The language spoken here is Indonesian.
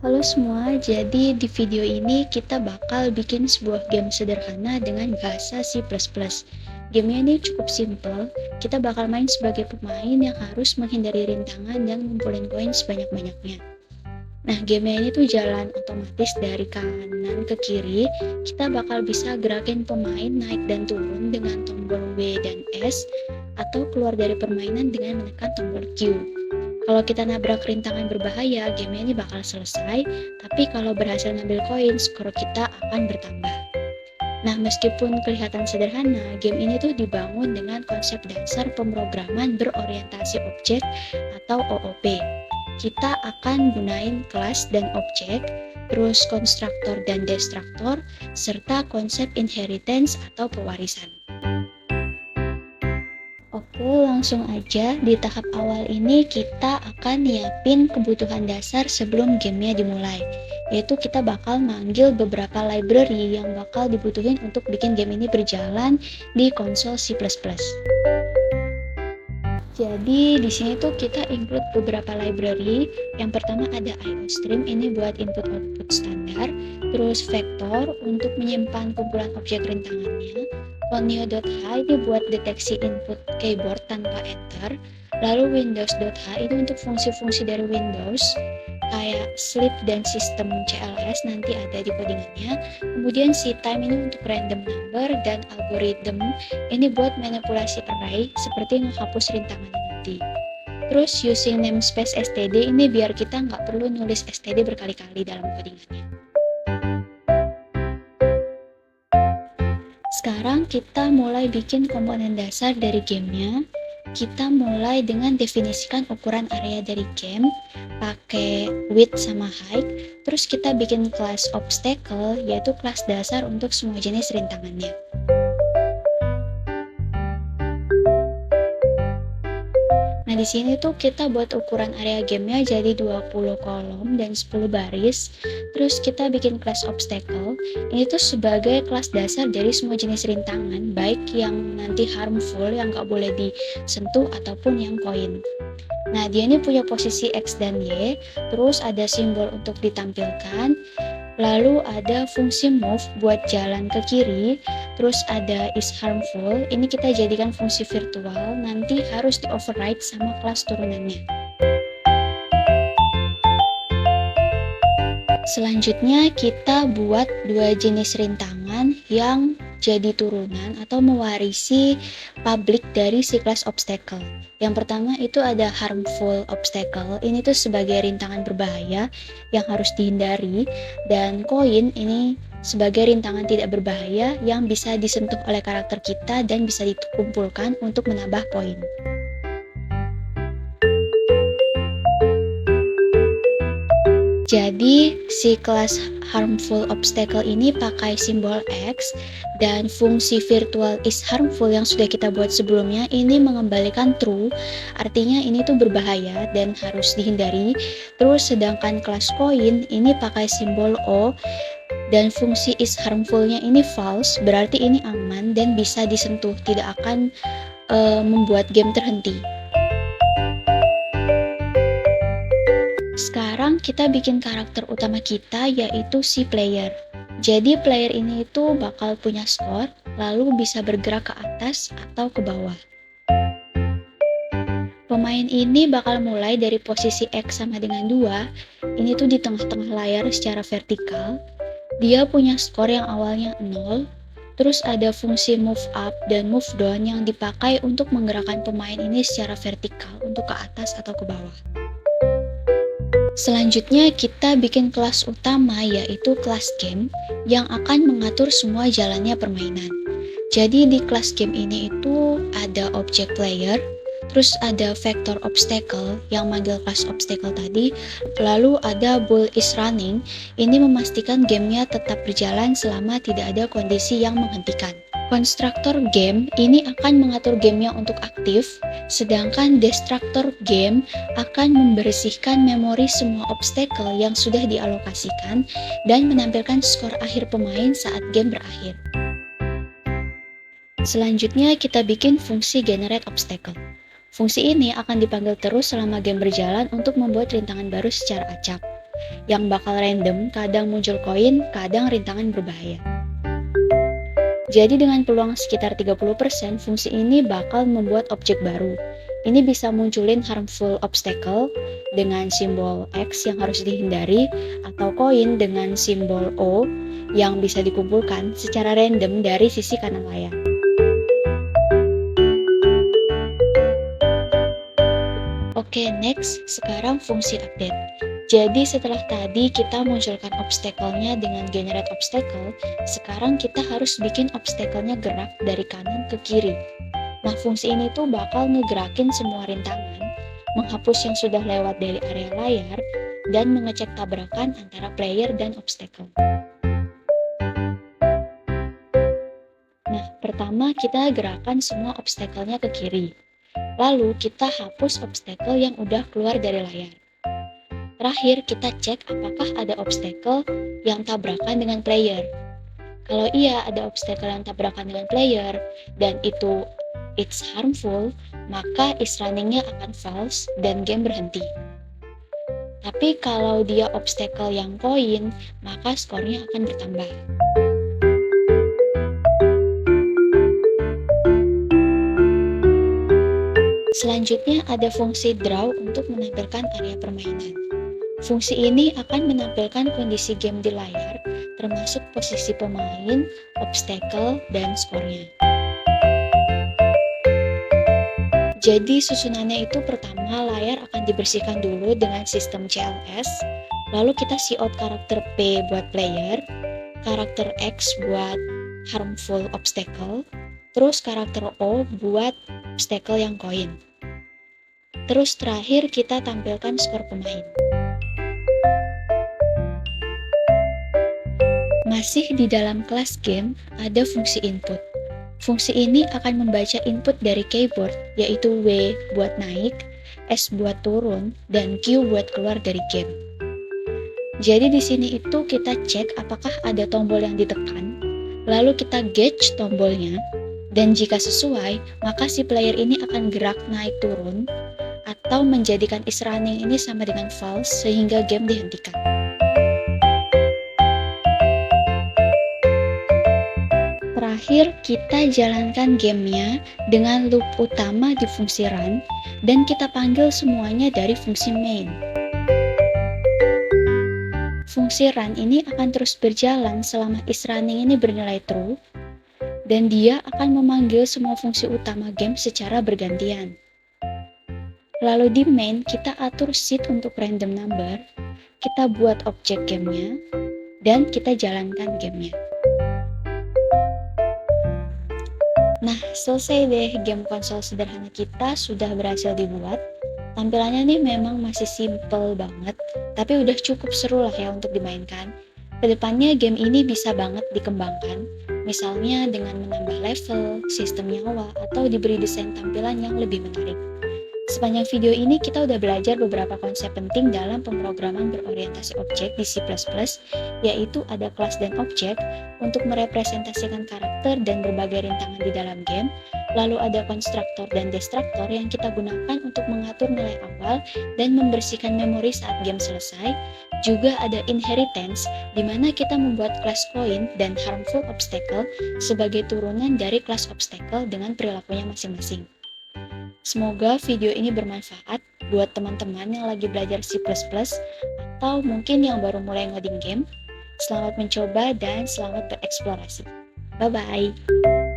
Halo semua, jadi di video ini kita bakal bikin sebuah game sederhana dengan bahasa C++. Gamenya ini cukup simple, kita bakal main sebagai pemain yang harus menghindari rintangan dan ngumpulin koin sebanyak-banyaknya. Nah, gamenya ini tuh jalan otomatis dari kanan ke kiri, kita bakal bisa gerakin pemain naik dan turun dengan tombol W dan S, atau keluar dari permainan dengan menekan tombol Q. Kalau kita nabrak rintangan berbahaya, game ini bakal selesai, tapi kalau berhasil ngambil koin, skor kita akan bertambah. Nah, meskipun kelihatan sederhana, game ini tuh dibangun dengan konsep dasar pemrograman berorientasi objek atau OOP. Kita akan gunain kelas dan objek, terus konstruktor dan destruktor, serta konsep inheritance atau pewarisan. Oke, langsung aja. Di tahap awal ini kita akan nyiapin kebutuhan dasar sebelum gamenya dimulai. Yaitu kita bakal manggil beberapa library yang bakal dibutuhin untuk bikin game ini berjalan di konsol C++. Jadi di sini tuh kita include beberapa library. Yang pertama ada IOStream, ini buat input-output standar. Terus vector untuk menyimpan kumpulan objek rintangannya. Onio.h ini buat deteksi input keyboard tanpa enter. Lalu Windows.h ini untuk fungsi-fungsi dari Windows kayak sleep dan sistem CLS nanti ada di codingannya. Kemudian ctime ini untuk random number dan algorithm ini buat manipulasi array seperti menghapus rintangannya nanti. Terus using namespace std ini biar kita nggak perlu nulis std berkali-kali dalam codingannya. Sekarang kita mulai bikin komponen dasar dari gamenya. Kita mulai dengan definisikan ukuran area dari game pakai width sama height. Terus kita bikin kelas obstacle, yaitu kelas dasar untuk semua jenis rintangannya. Nah, di sini tuh kita buat ukuran area gamenya jadi 20 kolom dan 10 baris. Terus kita bikin kelas obstacle. Ini tuh sebagai kelas dasar dari semua jenis rintangan, baik yang nanti harmful, yang nggak boleh disentuh, ataupun yang koin. Nah, dia ini punya posisi X dan Y, terus ada simbol untuk ditampilkan, lalu ada fungsi move buat jalan ke kiri, terus ada is harmful, ini kita jadikan fungsi virtual, nanti harus di override sama kelas turunannya. Selanjutnya kita buat dua jenis rintangan yang jadi turunan atau mewarisi public dari si kelas obstacle. Yang pertama itu ada harmful obstacle, ini tuh sebagai rintangan berbahaya yang harus dihindari, dan koin ini sebagai rintangan tidak berbahaya yang bisa disentuh oleh karakter kita dan bisa dikumpulkan untuk menambah poin. Jadi si kelas harmful obstacle ini pakai simbol X, dan fungsi virtual is harmful yang sudah kita buat sebelumnya ini mengembalikan true, artinya ini tuh berbahaya dan harus dihindari. Terus sedangkan kelas coin ini pakai simbol O, dan fungsi is harmful-nya ini false, berarti ini aman dan bisa disentuh, tidak akan membuat game terhenti. Sekarang kita bikin karakter utama kita, yaitu si player. Jadi player ini itu bakal punya skor, lalu bisa bergerak ke atas atau ke bawah. Pemain ini bakal mulai dari posisi X sama dengan 2, ini tuh di tengah-tengah layar secara vertikal. Dia punya skor yang awalnya 0, terus ada fungsi move up dan move down yang dipakai untuk menggerakkan pemain ini secara vertikal untuk ke atas atau ke bawah. Selanjutnya kita bikin kelas utama, yaitu kelas game yang akan mengatur semua jalannya permainan. Jadi di kelas game ini itu ada object player, terus ada vector obstacle yang manggil kelas obstacle tadi, lalu ada bool is running, ini memastikan gamenya tetap berjalan selama tidak ada kondisi yang menghentikan. Konstruktor game ini akan mengatur gamenya untuk aktif, sedangkan destruktor game akan membersihkan memori semua obstacle yang sudah dialokasikan dan menampilkan skor akhir pemain saat game berakhir. Selanjutnya kita bikin fungsi generate obstacle. Fungsi ini akan dipanggil terus selama game berjalan untuk membuat rintangan baru secara acak. yang bakal random, kadang muncul koin, kadang rintangan berbahaya. Jadi dengan peluang sekitar 30%, fungsi ini bakal membuat objek baru. Ini bisa munculin harmful obstacle dengan simbol X yang harus dihindari, atau koin dengan simbol O yang bisa dikumpulkan secara random dari sisi kanan layar. Oke, next, sekarang fungsi update. Jadi setelah tadi kita munculkan obstacle-nya dengan generate obstacle, sekarang kita harus bikin obstacle-nya gerak dari kanan ke kiri. Nah, fungsi ini tuh bakal ngegerakin semua rintangan, menghapus yang sudah lewat dari area layar, dan mengecek tabrakan antara player dan obstacle. Nah, pertama kita gerakan semua obstacle-nya ke kiri. Lalu kita hapus obstacle yang udah keluar dari layar. Terakhir, kita cek apakah ada obstacle yang tabrakan dengan player. Kalau iya ada obstacle yang tabrakan dengan player dan it's harmful, maka is running-nya akan false dan game berhenti. Tapi kalau dia obstacle yang koin, maka skornya akan bertambah. Selanjutnya ada fungsi draw untuk menampilkan area permainan. Fungsi ini akan menampilkan kondisi game di layar, termasuk posisi pemain, obstacle, dan skornya. Jadi susunannya itu pertama layar akan dibersihkan dulu dengan sistem CLS, lalu kita see out karakter P buat player, karakter X buat harmful obstacle, terus karakter O buat obstacle yang koin. Terus terakhir kita tampilkan skor pemain. Masih di dalam kelas game, ada fungsi input. Fungsi ini akan membaca input dari keyboard, yaitu W buat naik, S buat turun, dan Q buat keluar dari game. Jadi di sini itu kita cek apakah ada tombol yang ditekan, lalu kita gauge tombolnya, dan jika sesuai, maka si player ini akan gerak naik turun, atau menjadikan is running ini sama dengan false sehingga game dihentikan. Terakhir, kita jalankan gamenya dengan loop utama di fungsi run, dan kita panggil semuanya dari fungsi main. Fungsi run ini akan terus berjalan selama is running ini bernilai true, dan dia akan memanggil semua fungsi utama game secara bergantian. Lalu di main, kita atur seed untuk random number, kita buat objek gamenya, dan kita jalankan gamenya. Nah, selesai deh game konsol sederhana kita sudah berhasil dibuat. Tampilannya nih memang masih simple banget, tapi udah cukup seru lah ya untuk dimainkan. Kedepannya game ini bisa banget dikembangkan, misalnya dengan menambah level, sistem nyawa, atau diberi desain tampilan yang lebih menarik. Sepanjang video ini kita udah belajar beberapa konsep penting dalam pemrograman berorientasi objek di C++, yaitu ada kelas dan objek untuk merepresentasikan karakter dan berbagai rintangan di dalam game, lalu ada konstruktor dan destruktor yang kita gunakan untuk mengatur nilai awal dan membersihkan memori saat game selesai, juga ada inheritance, di mana kita membuat kelas coin dan harmful obstacle sebagai turunan dari kelas obstacle dengan perilakunya masing-masing. Semoga video ini bermanfaat buat teman-teman yang lagi belajar C++ atau mungkin yang baru mulai ngoding game. Selamat mencoba dan selamat bereksplorasi. Bye-bye!